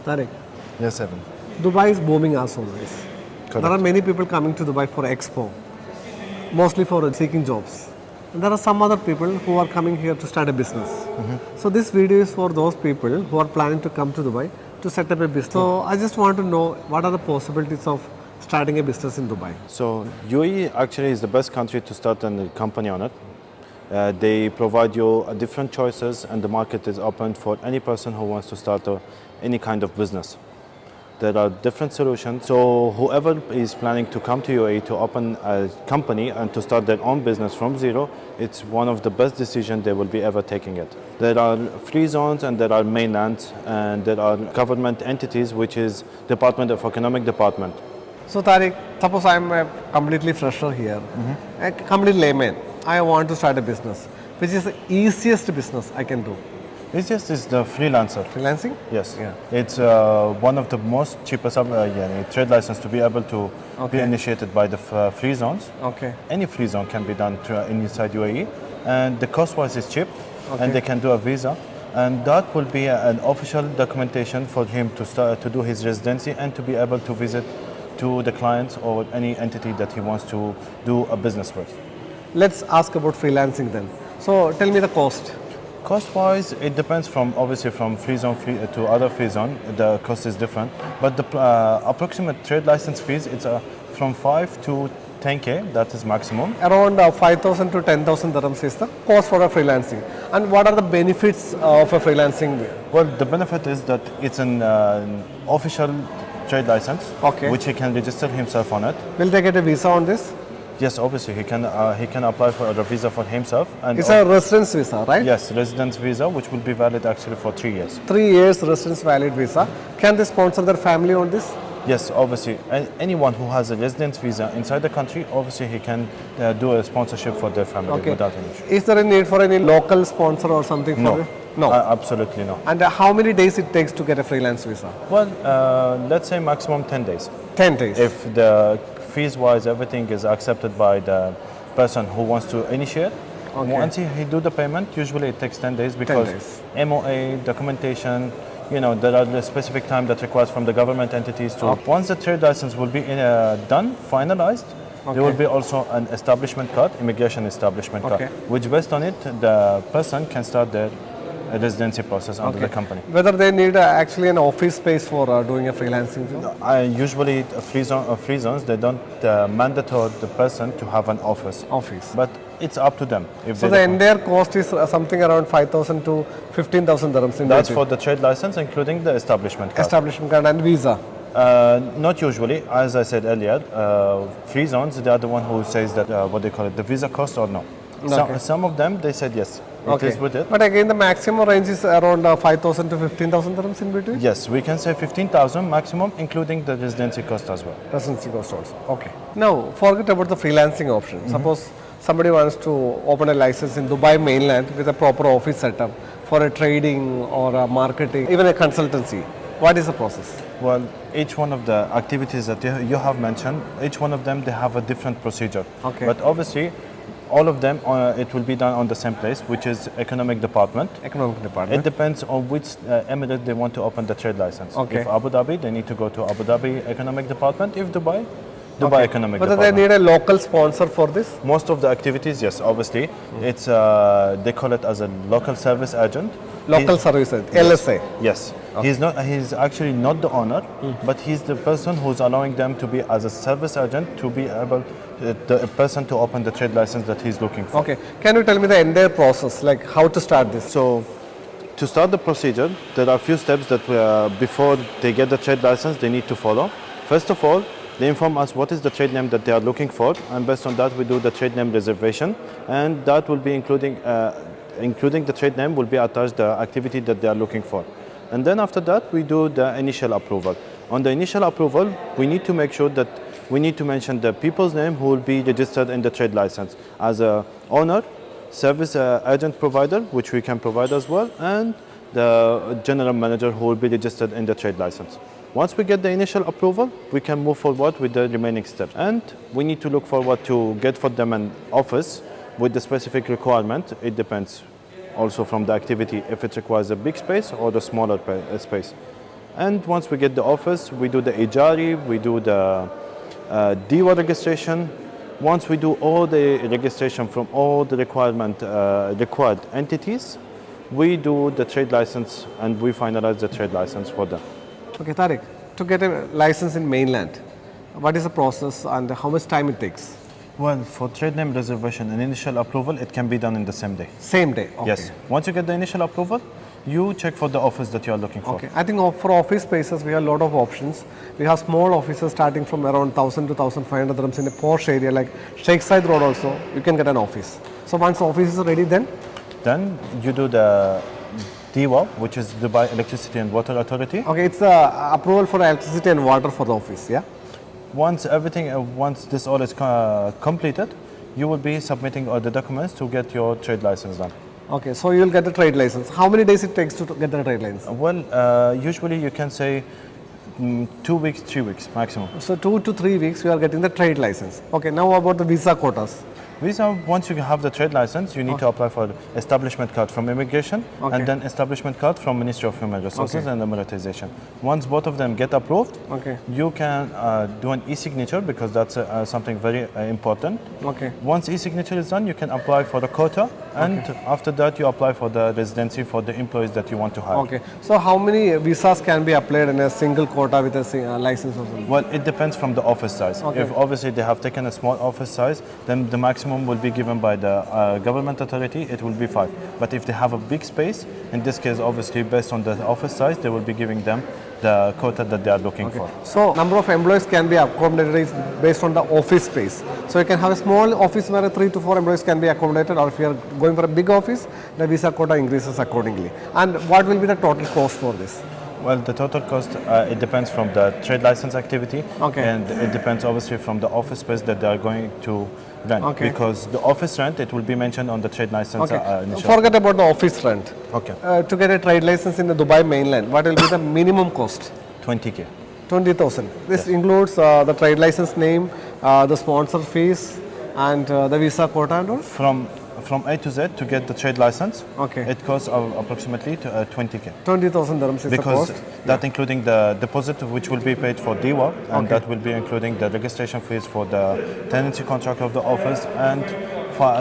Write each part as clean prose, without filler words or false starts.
Tarek, Yes, Evan. Dubai is booming as always. Correct. There are many people coming to Dubai for expo, mostly for seeking jobs. And there are some other people who are coming here to start a business. So this video is for those people who are planning to come to Dubai to set up a business. So I just want to know what are the possibilities of starting a business in Dubai. So UAE actually is the best country to start a company on it. They provide you different choices, and the market is open for any person who wants to start any kind of business. There are different solutions. So whoever is planning to come to UAE to open a company and to start their own business from zero, it's one of the best decisions they will be ever taking it. There are free zones and there are mainlands, and there are government entities, which is Department of Economic Department. So Tariq, suppose I am a completely fresher here, a complete layman. I want to start a business. Which is the easiest business I can do? Easiest is the freelancer. Freelancing? Yes, Yeah. it's one of the most cheapest trade license to be able to be initiated by the free zones. Okay. Any free zone can be done inside UAE, and the cost-wise is cheap, and they can do a visa, and that will be an official documentation for him to start to do his residency and to be able to visit to the clients or any entity that he wants to do a business with. Let's ask about freelancing then. So tell me the cost. Cost-wise, it depends from obviously from free zone to other free zone. The cost is different, but the approximate trade license fees it's from 5 to 10k. That is maximum. Around 5,000 to 10,000 dirhams is the cost for a freelancing. And what are the benefits of a freelancing? Well, the benefit is that it's an official trade license, which he can register himself on it. Will they get a visa on this? Yes, obviously he can apply for a visa for himself. And it's a residence visa, right? Yes, residence visa, which will be valid actually for 3 years. 3 years residence valid visa. Can they sponsor their family on this? Yes, obviously. Anyone who has a residence visa inside the country, obviously he can do a sponsorship for their family without any issue. Is there a need for any local sponsor or something for it? No, absolutely no. And how many days it takes to get a freelance visa? Well, let's say maximum 10 days. 10 days. If the fees-wise everything is accepted by the person who wants to initiate, once he do the payment, usually it takes 10 days because 10 days. MOA, documentation, there are the specific time that requires from the government entities to. Once the trade license will be done, finalized, there will be also an establishment card, immigration establishment card, which based on it, the person can start their residency process under the company. Whether they need actually an office space for doing a freelancing job? Usually free zones, they don't mandatory the person to have an office. But it's up to them. So the entire cost is something around 5,000 to 15,000 dirhams. That's for the trade license, including the establishment card. Establishment card and visa? Not usually. As I said earlier, free zones, they are the one who says that, what they call it, the visa cost or no. Some of them, they said yes, it is with it. But again, the maximum range is around 5,000 to 15,000 dirhams in between? Yes, we can say 15,000 maximum, including the residency cost as well. Residency cost also, okay. Now, forget about the freelancing option. Suppose somebody wants to open a license in Dubai mainland with a proper office setup for a trading or a marketing, even a consultancy. What is the process? Well, each one of the activities that you have mentioned, each one of them, they have a different procedure. But obviously, all of them, it will be done on the same place, which is Economic Department. Economic Department. It depends on which emirate they want to open the trade license. If Abu Dhabi, they need to go to Abu Dhabi Economic Department. If Dubai, Dubai Economic Department. But they need a local sponsor for this? Most of the activities, yes, obviously. It's they call it as a local service agent. Local service agent, LSA. Yes. He's actually not the owner, but he's the person who's allowing them to be as a service agent to be able the person to open the trade license that he's looking for. Okay. Can you tell me the entire process, like how to start this? So, to start the procedure, there are a few steps that before they get the trade license, they need to follow. First of all, they inform us what is the trade name that they are looking for, and based on that, we do the trade name reservation, and that will be including the trade name will be attached the activity that they are looking for. And then after that, we do the initial approval. On the initial approval, we need to make sure that we need to mention the people's name who will be registered in the trade license as a owner, service agent provider, which we can provide as well, and the general manager who will be registered in the trade license. Once we get the initial approval, we can move forward with the remaining steps. And we need to look forward to get for them an office with the specific requirement. It depends also from the activity, if it requires a big space or the smaller space. And once we get the offers, we do the ijari, we do the DIWA registration. Once we do all the registration from all the required entities, we do the trade license and we finalize the trade license for them. Okay, Tariq, to get a license in mainland, what is the process and how much time it takes? Well, for trade name reservation and initial approval, it can be done in the same day. Same day, okay. Yes. Once you get the initial approval, you check for the office that you are looking for. Okay, I think for office spaces, we have a lot of options. We have small offices starting from around 1,000 to 1,500 dirhams in a posh area like Sheikh Said Road also, you can get an office. So once the office is ready then? Then you do the DIWA, which is Dubai Electricity and Water Authority. Okay, it's the approval for electricity and water for the office, yeah? Once this all is completed, you will be submitting all the documents to get your trade license done. Okay, so you will get the trade license. How many days it takes to get the trade license? Well, usually you can say 2 weeks, 3 weeks maximum. So 2 to 3 weeks you are getting the trade license. Okay, now about the visa quotas. Visa, once you have the trade license, you need to apply for establishment card from immigration and then establishment card from Ministry of Human Resources and Emiratisation. Once both of them get approved, you can do an e-signature because that's something very important. Okay. Once e-signature is done, you can apply for the quota and after that you apply for the residency for the employees that you want to hire. Okay. So how many visas can be applied in a single quota with a license or something? Well, it depends from the office size. Okay. If obviously they have taken a small office size, then the maximum will be given by the government authority, it will be 5. But if they have a big space, in this case obviously based on the office size, they will be giving them the quota that they are looking for. So number of employees can be accommodated based on the office space. So you can have a small office where 3 to 4 employees can be accommodated, or if you are going for a big office, the visa quota increases accordingly. And what will be the total cost for this? Well, the total cost, it depends from the trade license activity and it depends obviously from the office space that they are going to rent. Because the office rent, it will be mentioned on the trade license initially. Forget about the office rent. Okay. To get a trade license in the Dubai mainland, what will be the minimum cost? 20K. 20,000. This includes the trade license name, the sponsor fees and the visa quota and all? From A to Z to get the trade license, it costs approximately 20K. 20,000 dirhams is the cost. Because that including the deposit which will be paid for DIWA and that will be including the registration fees for the tenancy contract of the office and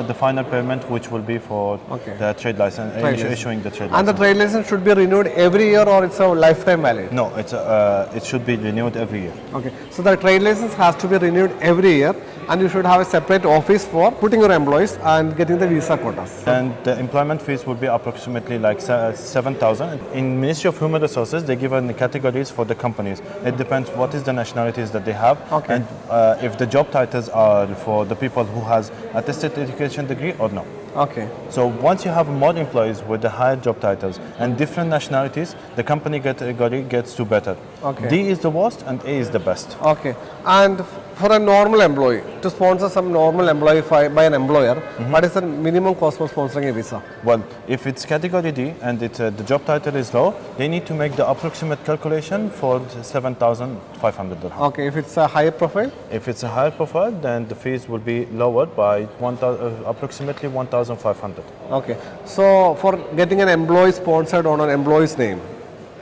the final payment which will be for the trade license, issuing the trade license. And the trade license should be renewed every year or it's a lifetime valid? No, it should be renewed every year. Okay, so the trade license has to be renewed every year and you should have a separate office for putting your employees and getting the visa quotas. And the employment fees will be approximately like 7,000. In Ministry of Human Resources, they give the categories for the companies. It depends what is the nationalities that they have and if the job titles are for the people who has attested education degree or no. Okay. So once you have more employees with the higher job titles and different nationalities, the company category gets to better. D is the worst and A is the best. Okay. And for a normal employee, to sponsor some normal employee by an employer, what is the minimum cost for sponsoring a visa? Well, if it's category D and the job title is low, they need to make the approximate calculation for 7,500 dirham. Okay, if it's a higher profile? If it's a higher profile, then the fees will be lowered by approximately 1,500. Okay, so for getting an employee sponsored on an employee's name,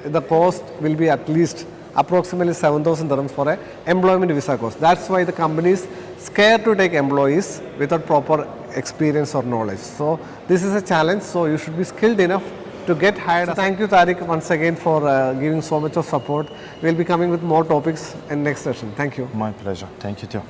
the cost will be at least approximately 7,000 dirhams for a employment visa cost. That's why the company is scared to take employees without proper experience or knowledge. So this is a challenge, so you should be skilled enough to get hired. So thank you Tariq once again for giving so much of support. We'll be coming with more topics in next session. Thank you. My pleasure. Thank you too.